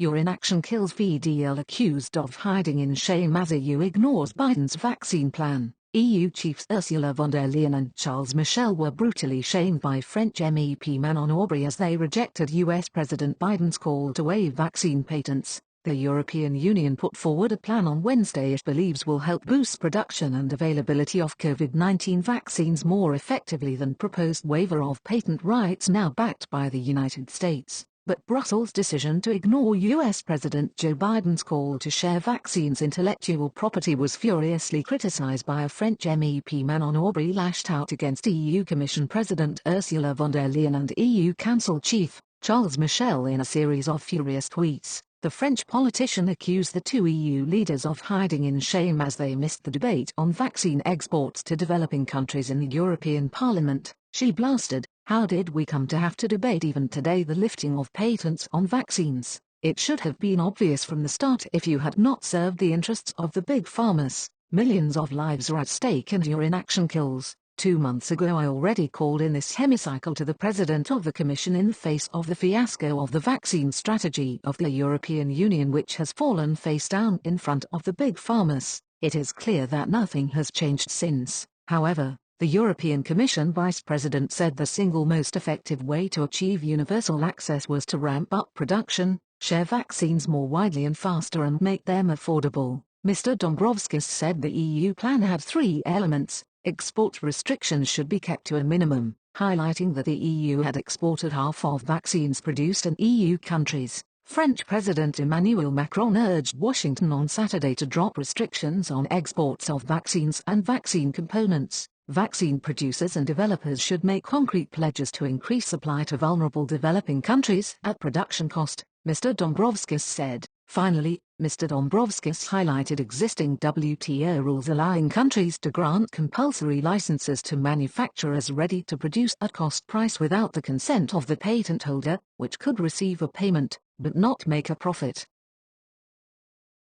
Your inaction kills. VDL accused of hiding in shame as EU ignores Biden's vaccine plan. EU chiefs Ursula von der Leyen and Charles Michel were brutally shamed by French MEP Manon Aubry as they rejected US President Biden's call to waive vaccine patents. The European Union put forward a plan on Wednesday it believes will help boost production and availability of COVID-19 vaccines more effectively than proposed waiver of patent rights now backed by the United States. But Brussels' decision to ignore US President Joe Biden's call to share vaccines' intellectual property was furiously criticized by a French MEP Manon Aubry lashed out against EU Commission President Ursula von der Leyen and EU Council Chief Charles Michel in a series of furious tweets. The French politician accused the two EU leaders of hiding in shame as they missed the debate on vaccine exports to developing countries in the European Parliament. She blasted, "How did we come to have to debate even today the lifting of patents on vaccines? It should have been obvious from the start if you had not served the interests of the big pharmas. Millions of lives are at stake and your inaction kills." 2 months ago I already called in this hemicycle to the President of the Commission in the face of the fiasco of the vaccine strategy of the European Union which has fallen face down in front of the big pharmas. It is clear that nothing has changed since. However, the European Commission Vice President said the single most effective way to achieve universal access was to ramp up production, share vaccines more widely and faster and make them affordable. Mr. Dombrovskis said the EU plan had 3 elements. Export restrictions should be kept to a minimum, highlighting that the EU had exported half of vaccines produced in EU countries. French President Emmanuel Macron urged Washington on Saturday to drop restrictions on exports of vaccines and vaccine components. Vaccine producers and developers should make concrete pledges to increase supply to vulnerable developing countries at production cost, Mr. Dombrovskis said. Finally, Mr. Dombrovskis highlighted existing WTO rules allowing countries to grant compulsory licenses to manufacturers ready to produce at cost price without the consent of the patent holder, which could receive a payment, but not make a profit.